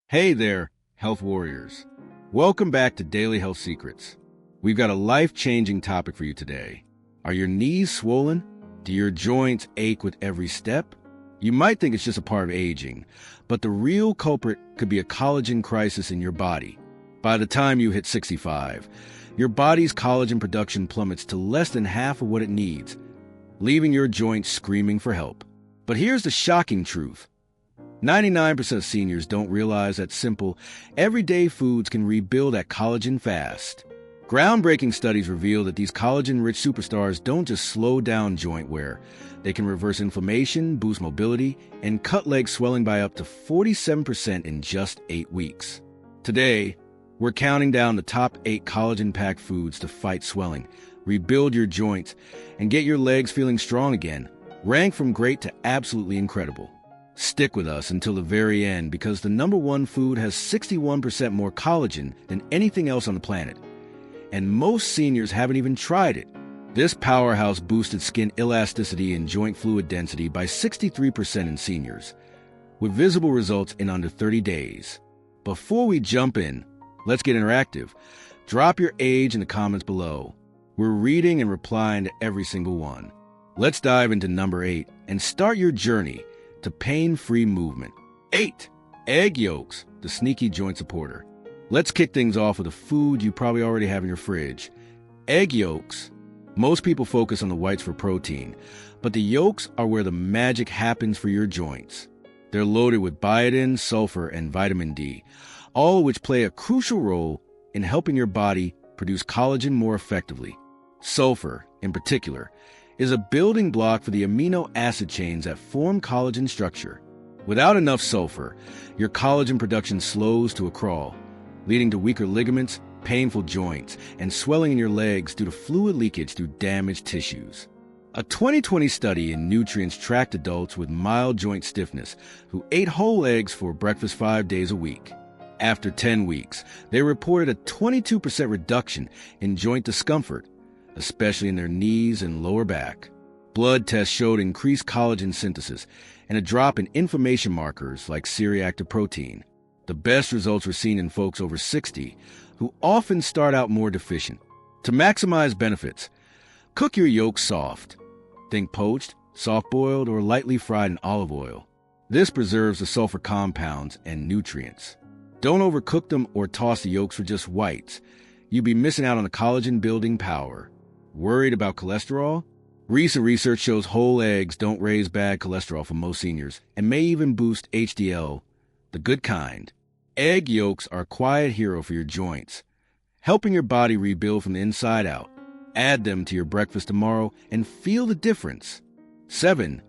Hey there, health warriors. Welcome back to Daily Health Secrets. We've got a life-changing topic for you today. Are your knees swollen? Do your joints ache with every step? You might think it's just a part of aging, but the real culprit could be a collagen crisis in your body. By the time you hit 65, your body's collagen production plummets to less than half of what it needs, leaving your joints screaming for help. But here's the shocking truth. 99% of seniors don't realize that simple, everyday foods can rebuild that collagen fast. Groundbreaking studies reveal that these collagen-rich superstars don't just slow down joint wear. They can reverse inflammation, boost mobility, and cut leg swelling by up to 47% in just 8 weeks. Today, we're counting down the top 8 collagen-packed foods to fight swelling, rebuild your joints, and get your legs feeling strong again. Rank from great to absolutely incredible. Stick with us until the very end because the number one food has 61% more collagen than anything else on the planet. And most seniors haven't even tried it. This powerhouse boosted skin elasticity and joint fluid density by 63% in seniors, with visible results in under 30 days. Before we jump in, let's get interactive. Drop your age in the comments below. We're reading and replying to every single one. Let's dive into number 8 and start your journey to pain-free movement. 8. Egg yolks, the sneaky joint supporter. Let's kick things off with a food you probably already have in your fridge. Egg yolks. Most people focus on the whites for protein, but the yolks are where the magic happens for your joints. They're loaded with biotin, sulfur, and vitamin D, all of which play a crucial role in helping your body produce collagen more effectively. Sulfur, in particular, is a building block for the amino acid chains that form collagen structure. Without enough sulfur, your collagen production slows to a crawl, leading to weaker ligaments, painful joints, and swelling in your legs due to fluid leakage through damaged tissues. A 2020 study in nutrients tracked adults with mild joint stiffness who ate whole eggs for breakfast 5 days a week. After 10 weeks, they reported a 22% reduction in joint discomfort, especially in their knees and lower back. Blood tests showed increased collagen synthesis and a drop in inflammation markers like C-reactive protein. The best results were seen in folks over 60, who often start out more deficient. To maximize benefits, cook your yolks soft. Think poached, soft-boiled, or lightly fried in olive oil. This preserves the sulfur compounds and nutrients. Don't overcook them or toss the yolks for just whites. You'd be missing out on the collagen-building power. Worried about cholesterol? Recent research shows whole eggs don't raise bad cholesterol for most seniors and may even boost HDL, the good kind. Egg yolks are a quiet hero for your joints, helping your body rebuild from the inside out. Add them to your breakfast tomorrow and feel the difference. 7.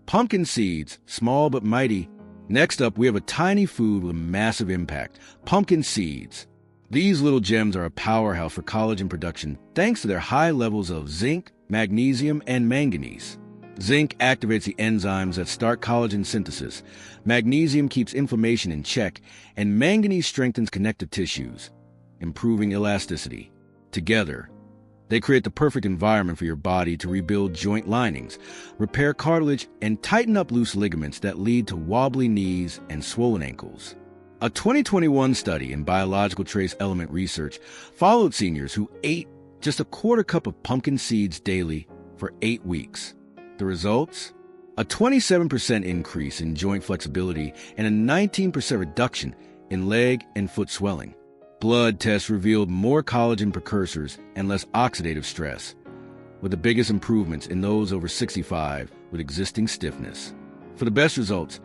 Pumpkin seeds, small but mighty. Next up, we have a tiny food with a massive impact, pumpkin seeds. These little gems are a powerhouse for collagen production thanks to their high levels of zinc, magnesium, and manganese. Zinc activates the enzymes that start collagen synthesis, magnesium keeps inflammation in check, and manganese strengthens connective tissues, improving elasticity. Together, they create the perfect environment for your body to rebuild joint linings, repair cartilage, and tighten up loose ligaments that lead to wobbly knees and swollen ankles. A 2021 study in biological trace element research followed seniors who ate just a quarter cup of pumpkin seeds daily for 8 weeks. The results? A 27% increase in joint flexibility and a 19% reduction in leg and foot swelling. Blood tests revealed more collagen precursors and less oxidative stress, with the biggest improvements in those over 65 with existing stiffness. For the best results,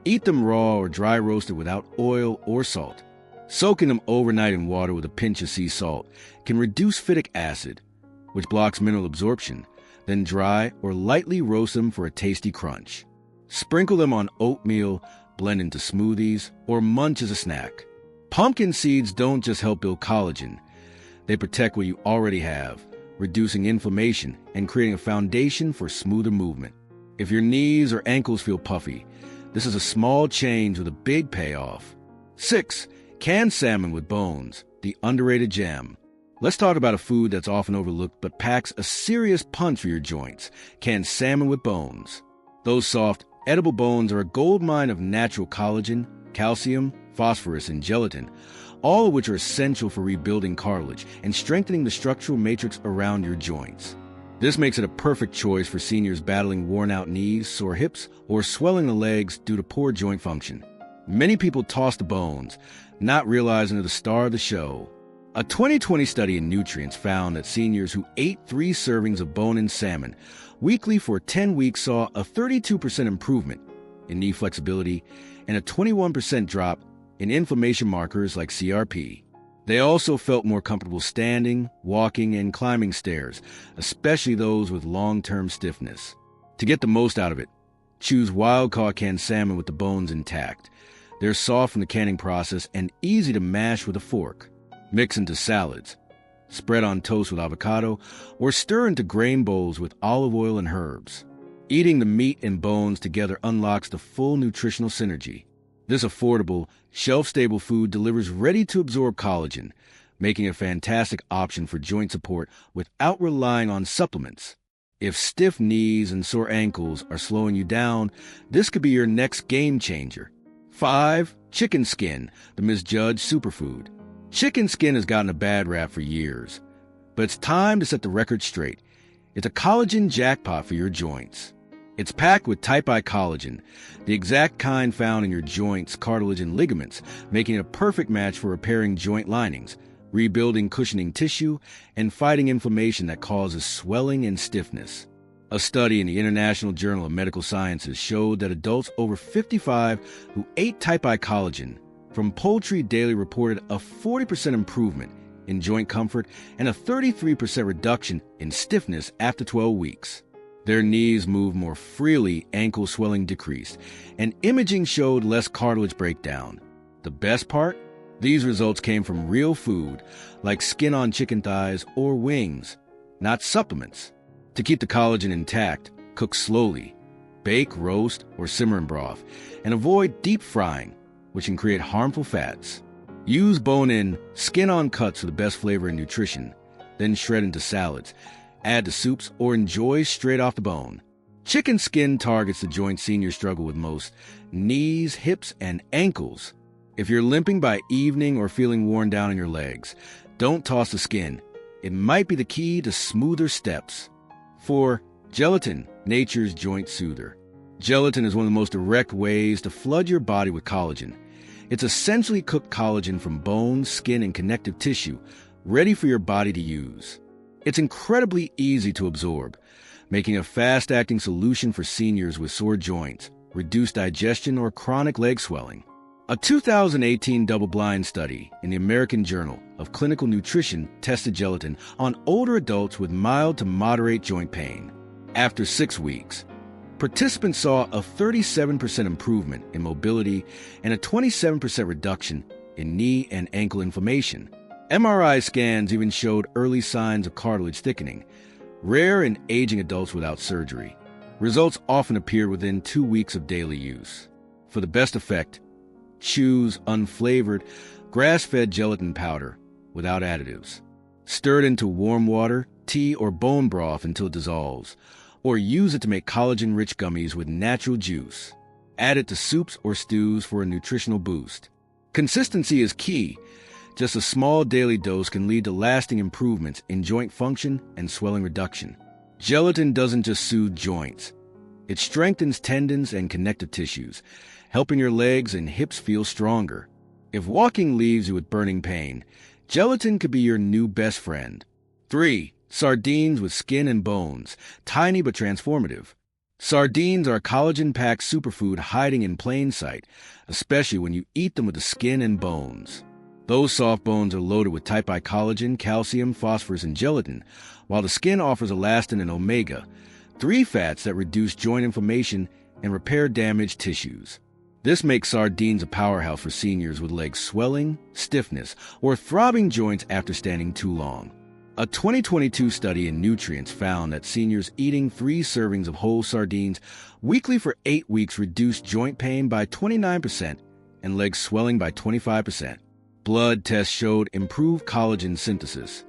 eat them raw or dry roasted without oil or salt. Soaking them overnight in water with a pinch of sea salt can reduce phytic acid, which blocks mineral absorption. Then dry or lightly roast them for a tasty crunch. Sprinkle them on oatmeal, blend into smoothies, or munch as a snack. Pumpkin seeds don't just help build collagen. They protect what you already have, reducing inflammation and creating a foundation for smoother movement. If your knees or ankles feel puffy, this is a small change with a big payoff. 6. Canned salmon with bones, the underrated gem. Let's talk about a food that's often overlooked but packs a serious punch for your joints, canned salmon with bones. Those soft, edible bones are a goldmine of natural collagen, calcium, phosphorus, and gelatin, all of which are essential for rebuilding cartilage and strengthening the structural matrix around your joints. This makes it a perfect choice for seniors battling worn-out knees, sore hips, or swelling the legs due to poor joint function. Many people toss the bones, not realizing they're the star of the show. A 2020 study in nutrients found that seniors who ate 3 servings of bone-in salmon weekly for 10 weeks saw a 32% improvement in knee flexibility and a 21% drop in inflammation markers like CRP. They also felt more comfortable standing, walking, and climbing stairs, especially those with long-term stiffness. To get the most out of it, choose wild-caught canned salmon with the bones intact. They're soft from the canning process and easy to mash with a fork. Mix into salads, spread on toast with avocado, or stir into grain bowls with olive oil and herbs. Eating the meat and bones together unlocks the full nutritional synergy. This affordable, shelf-stable food delivers ready-to-absorb collagen, making a fantastic option for joint support without relying on supplements. If stiff knees and sore ankles are slowing you down, this could be your next game changer. 5. Chicken skin, the misjudged superfood. Chicken skin has gotten a bad rap for years, but it's time to set the record straight. It's a collagen jackpot for your joints. It's packed with type I collagen, the exact kind found in your joints, cartilage, and ligaments, making it a perfect match for repairing joint linings, rebuilding cushioning tissue, and fighting inflammation that causes swelling and stiffness. A study in the International Journal of Medical Sciences showed that adults over 55 who ate type I collagen from poultry daily reported a 40% improvement in joint comfort and a 33% reduction in stiffness after 12 weeks. Their knees moved more freely, ankle swelling decreased, and imaging showed less cartilage breakdown. The best part? These results came from real food, like skin on chicken thighs or wings, not supplements. To keep the collagen intact, cook slowly. Bake, roast, or simmer in broth, and avoid deep frying, which can create harmful fats. Use bone-in, skin-on cuts for the best flavor and nutrition, then shred into salads. Add to soups, or enjoy straight off the bone. Chicken skin targets the joint seniors struggle with most: knees, hips, and ankles. If you're limping by evening or feeling worn down in your legs, don't toss the skin. It might be the key to smoother steps. 4. Gelatin, nature's joint soother. Gelatin is one of the most direct ways to flood your body with collagen. It's essentially cooked collagen from bones, skin, and connective tissue, ready for your body to use. It's incredibly easy to absorb, making a fast-acting solution for seniors with sore joints, reduced digestion, or chronic leg swelling. A 2018 double-blind study in the American Journal of Clinical Nutrition tested gelatin on older adults with mild to moderate joint pain. After 6 weeks, participants saw a 37% improvement in mobility and a 27% reduction in knee and ankle inflammation. MRI scans even showed early signs of cartilage thickening, rare in aging adults without surgery. Results often appear within 2 weeks of daily use. For the best effect, choose unflavored, grass-fed gelatin powder without additives. Stir it into warm water, tea, or bone broth until it dissolves, or use it to make collagen-rich gummies with natural juice. Add it to soups or stews for a nutritional boost. Consistency is key. Just a small daily dose can lead to lasting improvements in joint function and swelling reduction. Gelatin doesn't just soothe joints. It strengthens tendons and connective tissues, helping your legs and hips feel stronger. If walking leaves you with burning pain, gelatin could be your new best friend. 3. Sardines with skin and bones, tiny but transformative. Sardines are a collagen-packed superfood hiding in plain sight, especially when you eat them with the skin and bones. Those soft bones are loaded with type I collagen, calcium, phosphorus, and gelatin, while the skin offers elastin and omega, 3 fats that reduce joint inflammation and repair damaged tissues. This makes sardines a powerhouse for seniors with leg swelling, stiffness, or throbbing joints after standing too long. A 2022 study in nutrients found that seniors eating 3 servings of whole sardines weekly for 8 weeks reduced joint pain by 29% and leg swelling by 25%. Blood tests showed improved collagen synthesis,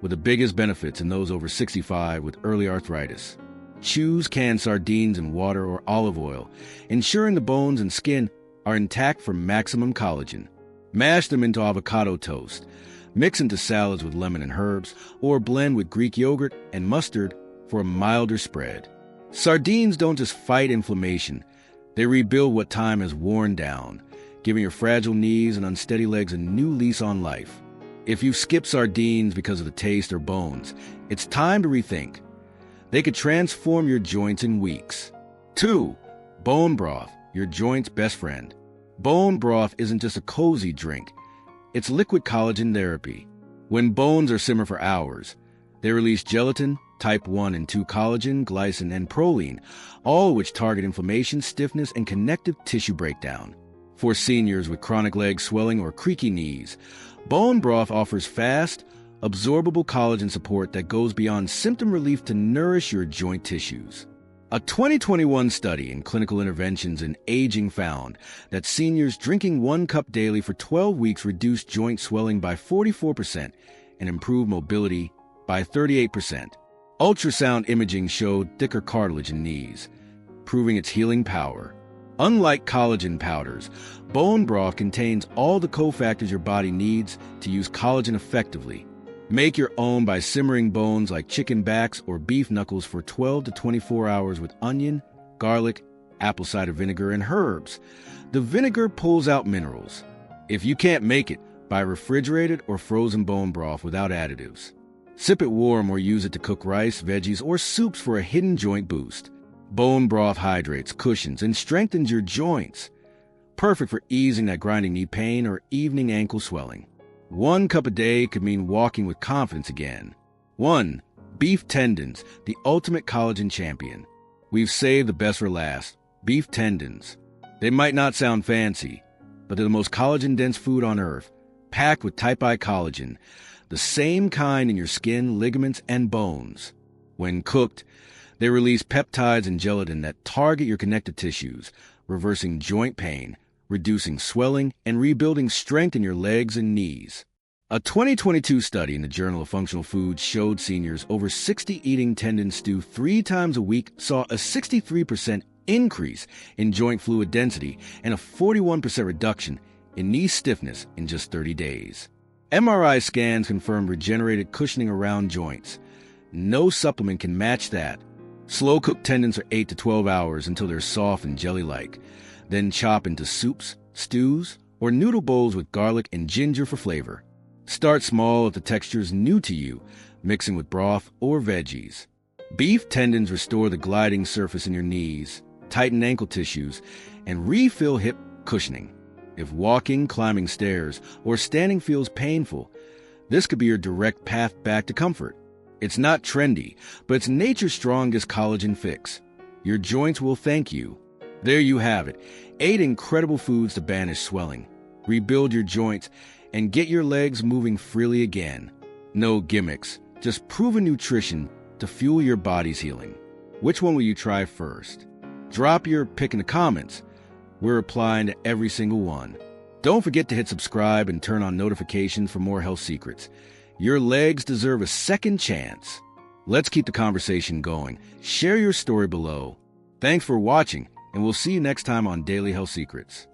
with the biggest benefits in those over 65 with early arthritis. Choose canned sardines in water or olive oil, ensuring the bones and skin are intact for maximum collagen. Mash them into avocado toast, mix into salads with lemon and herbs, or blend with Greek yogurt and mustard for a milder spread. Sardines don't just fight inflammation, they rebuild what time has worn down, giving your fragile knees and unsteady legs a new lease on life. If you've skipped sardines because of the taste or bones, it's time to rethink. They could transform your joints in weeks. 2. Bone broth, your joint's best friend. Bone broth isn't just a cozy drink. It's liquid collagen therapy. When bones are simmered for hours, they release gelatin, type 1 and 2 collagen, glycine, and proline, all which target inflammation, stiffness, and connective tissue breakdown. For seniors with chronic leg swelling or creaky knees, bone broth offers fast, absorbable collagen support that goes beyond symptom relief to nourish your joint tissues. A 2021 study in clinical interventions in aging found that seniors drinking 1 cup daily for 12 weeks reduced joint swelling by 44% and improved mobility by 38%. Ultrasound imaging showed thicker cartilage in knees, proving its healing power. Unlike collagen powders, bone broth contains all the cofactors your body needs to use collagen effectively. Make your own by simmering bones like chicken backs or beef knuckles for 12 to 24 hours with onion, garlic, apple cider vinegar, and herbs. The vinegar pulls out minerals. If you can't make it, buy refrigerated or frozen bone broth without additives. Sip it warm or use it to cook rice, veggies, or soups for a hidden joint boost. Bone broth hydrates, cushions, and strengthens your joints. Perfect for easing that grinding knee pain or evening ankle swelling. 1 cup a day could mean walking with confidence again. 1. Beef tendons, the ultimate collagen champion. We've saved the best for last. Beef tendons. They might not sound fancy, but they're the most collagen-dense food on earth, packed with type I collagen, the same kind in your skin, ligaments, and bones. When cooked, they release peptides and gelatin that target your connective tissues, reversing joint pain, reducing swelling, and rebuilding strength in your legs and knees. A 2022 study in the Journal of Functional Foods showed seniors over 60 eating tendon stew 3 times a week saw a 63% increase in joint fluid density and a 41% reduction in knee stiffness in just 30 days. MRI scans confirmed regenerated cushioning around joints. No supplement can match that. Slow-cooked tendons for 8 to 12 hours until they're soft and jelly-like. Then chop into soups, stews, or noodle bowls with garlic and ginger for flavor. Start small if the texture is new to you, mixing with broth or veggies. Beef tendons restore the gliding surface in your knees, tighten ankle tissues, and refill hip cushioning. If walking, climbing stairs, or standing feels painful, this could be your direct path back to comfort. It's not trendy, but it's nature's strongest collagen fix. Your joints will thank you. There you have it, 8 incredible foods to banish swelling, rebuild your joints, and get your legs moving freely again. No gimmicks, just proven nutrition to fuel your body's healing. Which one will you try first? Drop your pick in the comments. We're applying to every single one. Don't forget to hit subscribe and turn on notifications for more health secrets. Your legs deserve a second chance. Let's keep the conversation going. Share your story below. Thanks for watching, and we'll see you next time on Daily Health Secrets.